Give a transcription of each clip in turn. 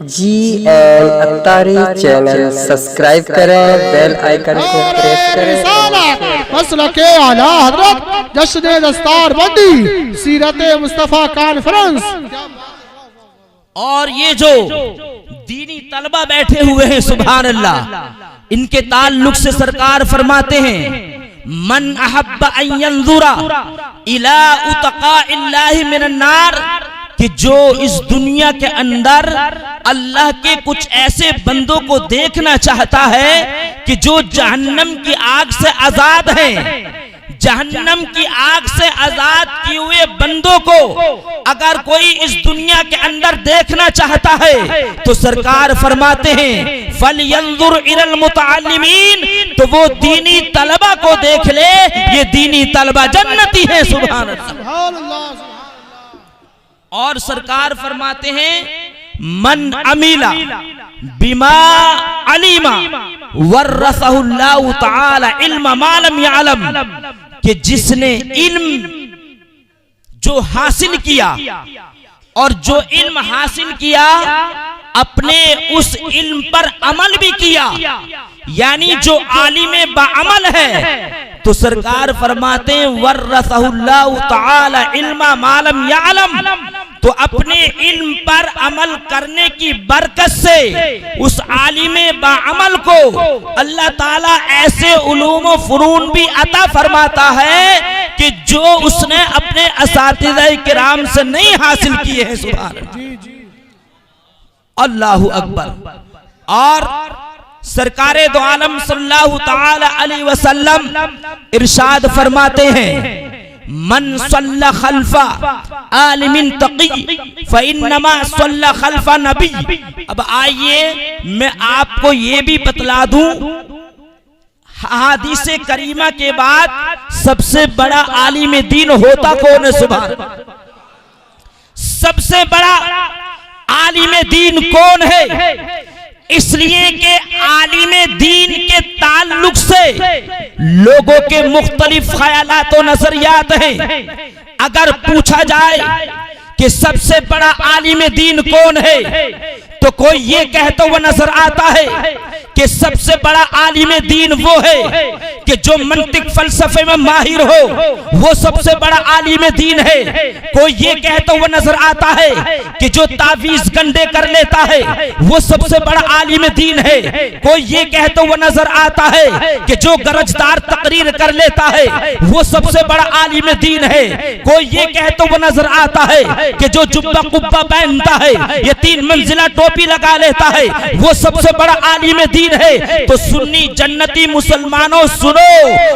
GN Attari channel subscribe करें, bell icon को press करें। मसलके आला हज़रत जश्न दस्तार बंदी सीरत मुस्तफ़ा कॉन्फ्रेंस। और ये जो दीनी तलबा बैठे हुए हैं सुभान अल्लाह, इनके ताल्लुक से सरकार फरमाते हैं मन अहब्बा अन यंजुरा इला उतका इल्लाहि मिनन नार, कि जो इस दुनिया के अंदर अल्लाह के कुछ ऐसे बंदों को देखना चाहता है कि जो जहन्नम की आग से आजाद हैं, जहन्नम की आग से आजाद किए हुए बंदों को अगर कोई इस दुनिया के अंदर देखना चाहता है तो सरकार फरमाते हैं फलयंजुर इलल मुतअल्लिमीन, तो वो दीनी तलबा को देख ले, ये दीनी तलबा जन्नती है सुभान अल्लाह। और सरकार फरमाते हैं मन अमीला बिमा अलीमा वरसहुल्लाहु तआला इल्म मा लम यअलम, कि जिसने इल्म जो हासिल किया और जो इल्म हासिल किया अपने उस इल्म पर अमल भी किया, यानी जो आलिम बाअमल है, तो सरकार फरमाते हैं वरसहुल्लाहु तआला इल्म मा लम यअलम, तो अपने इल्म पर अमल करने की बरकत से उस आलिम बाअमल को अल्लाह ताला ऐसे उलूम व फुनून भी अता फरमाता है कि जो उसने अपने असातिज़े किराम से नहीं हासिल किए हैं सुभान अल्लाहु अकबर। और सरकारे दो आलम सल्लल्लाहु ताला अलैहि वसल्लम इरशाद फरमाते हैं मन सल्ला खल्फा आलिमिन तकी फइन्नमा सल्ला खल्फा नबी। अब आइए मैं आपको ये भी बतला दूं, हदीस करीमा के बाद सबसे बड़ा आलिम दीन होता कौन है सुभान? सबसे बड़ा आलिम दीन कौन है? इसलिए कि आलिम दीन के ताल्लुक से लोगों के मुख्तलिफ ख्यालात और नजरियात हैं। अगर पूछा जाए कि सबसे बड़ा आलिम दीन कौन है, तो कोई ये कहता हुआ नजर आता है कि सबसे बड़ा आलिम दीन वो है कि जो मंतिक फलसफे में माहिर हो, वो सबसे बड़ा आलिम दीन है। कोई ये कहता हुआ नजर आता है कि जो तावीज गंडे कर लेता है, वो सबसे बड़ा आलिम दीन है। कोई ये कहता हुआ नजर आता है कि जो गरजदार तकरीर कर लेता है, वो सबसे बड़ा आलिम दीन है। कोई ये कहता हुआ नजर आता है कि जो जुब्बा कुब्बा पहनता है, ये 3 मंजिला टोपी लगा लेता है, वो सबसे बड़ा आलिम दीन है। तो सुन्नी जन्नती मुसलमानों सुनो,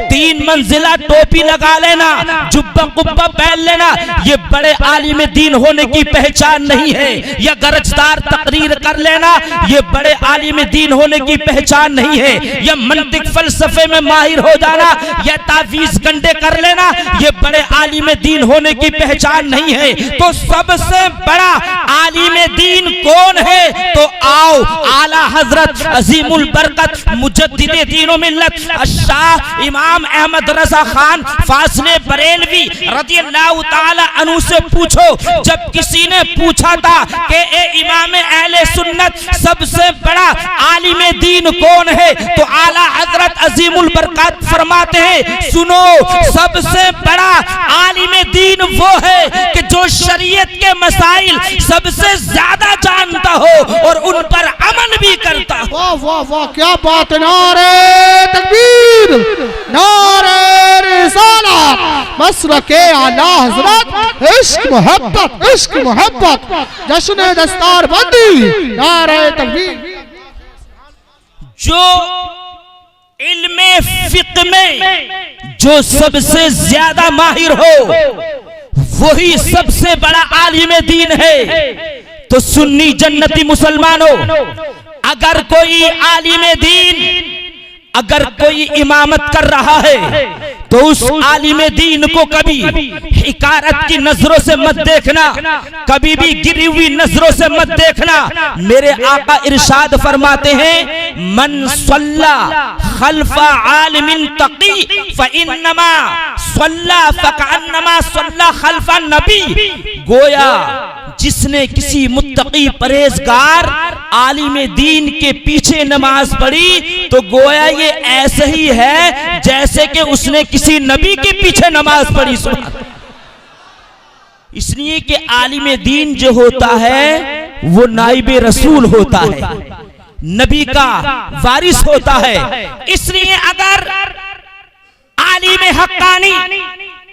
3 मंजिला टोपी लगा लेना, जुब्बा कुब्बा पहन लेना, ये बड़े आलिम दीन होने की पहचान नहीं है। या गरजदार तकरीर कर लेना, ये बड़े आलिम दीन होने की पहचान नहीं है। या मंतिक फलसफे में माहिर हो जाना, या तावीज गंडे कर लेना, ये बड़े आलिम दीन होने की पहचान नहीं है। तो सबसे बड़ा आलिम दीन कौन है? तो आओ आला हजरत अजीमुल बरकत मुजद्दिदे दीनो मिल्लत शाह इमाम अहमद रजा खान फासले बरेलवी रज़ियल्लाहु ताला अन्हु से पूछो। जब किसी ने पूछा था कि ए इमाम अहले सुन्नत सबसे बड़ा आलिम दीन कौन है, तो आला हजरत अजीमुल बरकत फरमाते हैं सुनो, सबसे बड़ा आलिम दीन वो है कि जो शरीयत के मसाइल सबसे ज्यादा जानता हो और उन पर अमल भी करता हो। वाह वाह वाह, क्या बात है। नारे तकबीर, नारे रिसालत, मसलके आला हज़रत, इश्क मोहब्बत, इश्क मोहब्बत, जश्न दस्तार बंदी, नारे तकबीर। जो इल्मे फिक़्ह में जो सबसे ज्यादा माहिर हो, वही सबसे बड़ा आलिम दीन है। तो सुन्नी जन्नती मुसलमानों, अगर कोई आलिम दीन अगर कोई इमामत कर रहा है, तो उस आलिम दीन को कभी हिकारत की नजरों से मत देखना, कभी भी गिरी हुई नजरों से मत देखना। मेरे आका इरशाद फरमाते हैं मन सल्ला खल्फा आलिमिन तकी फइन्नमा सल्ला फकअन्नमा सल्ला खल्फा नबी। गोया जिसने किसी मुत्तकी परहेजगार आलिम दीन के पीछे नमाज पढ़ी तो गोया ये ऐसे ही है जैसे कि उसने किसी नबी के पीछे नमाज पढ़ी। इसलिए कि आलिम दीन जो होता है वो नाइबे रसूल होता है, नबी का वारिस होता है। इसलिए अगर आलिम हक्कानी,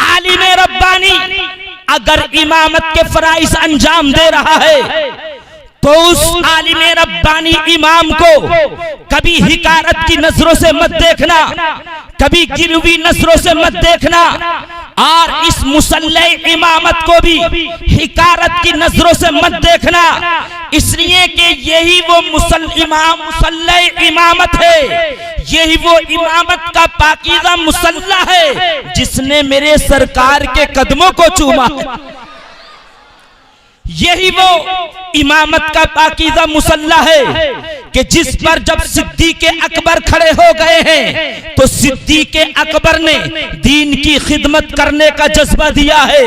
आलिम रब्बानी अगर इमामत के फराइज अंजाम दे रहा है तो उस आलिम रब्बानी इमाम को कभी हिकारत की नजरों से मत देखना, कभी गिरवी नजरों से मत देखना, और इस मुसल्ले इमामत को भी हिकारत की नजरों से मत देखना। इसलिए कि यही वो मुसल्ले इमामत है, यही वो इमामत का पाकीज़ा मुसल्ला है जिसने मेरे सरकार के कदमों को चूमा है। यही वो इमामत का पाकीज़ा मुसल्ला है कि जिस पर जब सिद्दीक़ अकबर खड़े हो गए हैं तो सिद्दीक़ अकबर ने दीन की खिदमत करने का जज्बा दिया है।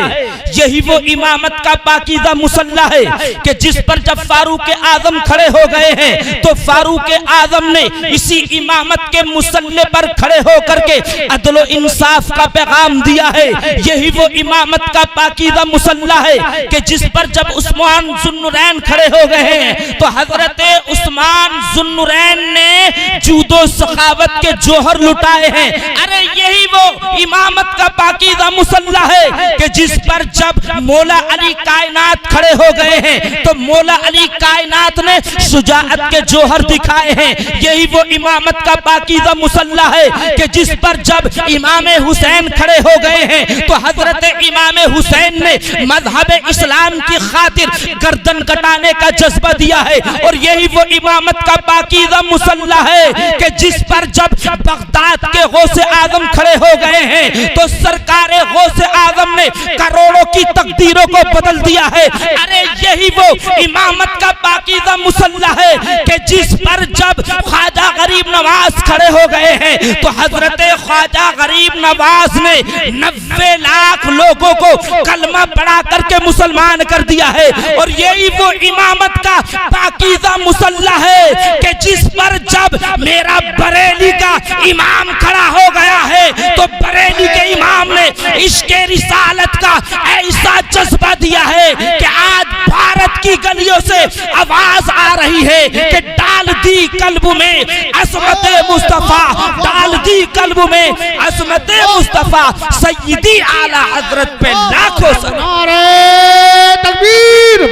यही वो इमामत का पाकीज़ा मुसल्ला है कि जिस पर जब फारूक आजम खड़े हो गए हैं तो फारूक आजम ने इसी इमामत के मुसल्ले पर खड़े होकर के अदल व इंसाफ का पैगाम दिया है। यही वो इमामत का पाकीज़ा मुसल्ला है कि जिस पर जब उस्मान जुन्नुरैन खड़े हो गए हैं तो हजरत उस्मान जुन्नुरैन ने जूदो सखावत के जोहर लुटाए हैं। अरे यही वो इमामत का पाकीज़ा मुसल्ला है कि जिस पर जब मौला अली कायनात खड़े हो गए हैं तो मौला अली कायनात ने शुजाअत के जोहर दिखाए हैं। यही वो इमामत का पाकीज़ा मुसल्ला है कि जिस पर जब इमाम हुसैन खड़े हो गए हैं तो हजरत इमाम हुसैन ने मजहब इस्लाम की खातिर गर्दन कटाने का जज्बा दिया है। और यही वो इमामत का पाकीज़ा मुसल्ला है कि जिस पर जब बगदाद के गौसे आजम खड़े हो गए हैं तो सरकार गौसे आजम ने करोड़ों की तकदीरों को बदल दिया है। अरे यही वो इमामत का पाकीज़ा मुसल्ला है कि जिस पर जब ख्वाजा गरीब नवाज खड़े हो गए हैं तो हजरत ख्वाजा गरीब नवाज ने 90 लाख लोगों को कलमा पढ़ा करके मुसलमान कर दिया है। और यही वो इमामत का पाकीज़ा मुसल्ला है कि जिस पर जब मेरा बरेली का इमाम खड़ा हो गया है तो बरेली के इमाम ने इश्क़े रिसालत का ऐसा जज्बा दिया है कि आज भारत की गलियों से आवाज आ रही है कि डाल दी कल्ब में असमत मुस्तफा, डाल दी कल्ब में असमत मुस्तफा, सय्यदी आला हजरत पे लाखों नारे तकबीर,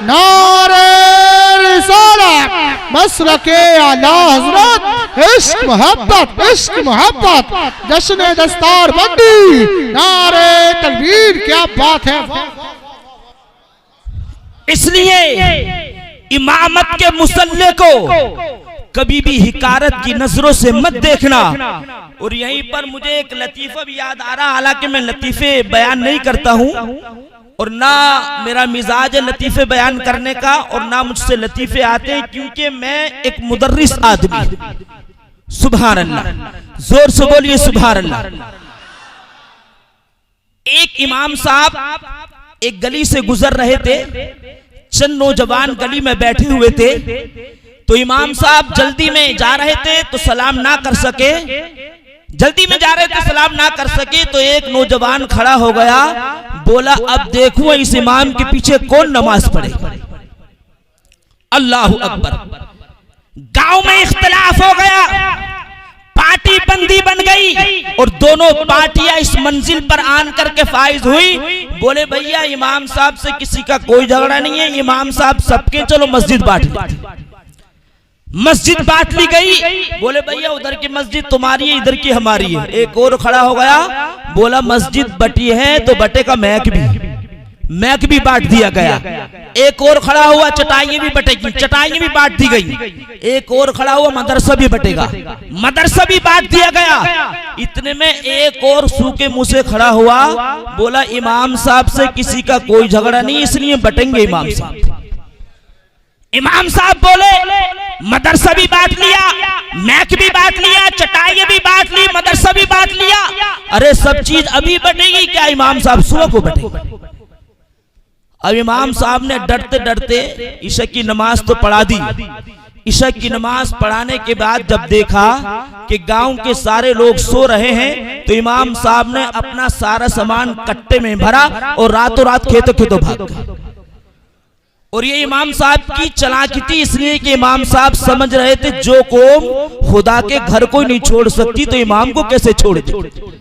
नारे रिसालत, मसलके आला हजरत, इश्क मोहब्बत, इश्क मोहब्बत, जश्न दस्तार बंदी, नारे तकबीर। क्या बात है। इसलिए इमामत के मुसल्ले को कभी भी हिकारत की नजरों से मत देखना। और यहीं पर मुझे एक लतीफा भी याद आ रहा, हालांकि मैं लतीफे बयान नहीं करता हूं और ना मेरा मिजाज है लतीफे बयान करने का और ना मुझसे लतीफे आते हैं, क्योंकि मैं एक मुदर्रिस आदमी। सुभान अल्लाह, जोर से बोलिए सुभान अल्लाह। एक इमाम साहब एक गली से गुजर रहे थे, चंद नौजवान गली में बैठे हुए थे, तो इमाम साहब जल्दी में जा रहे थे तो सलाम ना कर सके, जल्दी में जा रहे थे सलाम ना कर सके तो एक नौजवान खड़ा हो गया, बोला अब देखूं इस इमाम के पीछे कौन नमाज पढ़े। अल्लाहु अकबर। गांव में इख्तिलाफ हो गया, पार्टी बंदी बन गई और दोनों पार्टियां इस मंजिल पर आन करके फाइज हुई। बोले भैया इमाम साहब से किसी का कोई झगड़ा नहीं है, इमाम साहब सबके चलो मस्जिद बांट ली। मस्जिद बांट ली गई। बोले भैया उधर की मस्जिद तुम्हारी है, इधर की हमारी है। एक और खड़ा हो गया, बोला मस्जिद बटी है तो बटेगा मैक भी बांट दिया गया। एक और खड़ा हुआ, चटाइयां भी बटेगी, चटाइयां भी बांट दी गई। एक और खड़ा हुआ, मदरसा भी बटेगा, मदरसा भी बांट दिया गया। इतने में एक और सूखे मुंह से खड़ा हुआ, बोला इमाम साहब से किसी का कोई झगड़ा नहीं, इसलिए बटेंगे इमाम साहब। इमाम साहब बोले मदरसा भी बांट लिया, मैक भी बांट लिया, चटाइयां भी बांट ली, मदरसा भी बांट लिया, अरे सब चीज अभी बटेगी क्या इमाम साहब, सुबह को बटेगी। अब इमाम साहब ने डरते डरते इशा की नमाज तो पढ़ा दी। इशा की नमाज पढ़ाने के बाद जब देखा कि गांव के सारे लोग सो रहे हैं, तो इमाम साहब ने अपना सारा सामान कट्टे में भरा और रातों रात खेतों खेतों भाग गए। और ये इमाम साहब की चालाकी थी, इसलिए कि इमाम साहब समझ रहे थे जो कौम खुदा के घर को नहीं छोड़ सकती तो इमाम को कैसे छोड़ दे।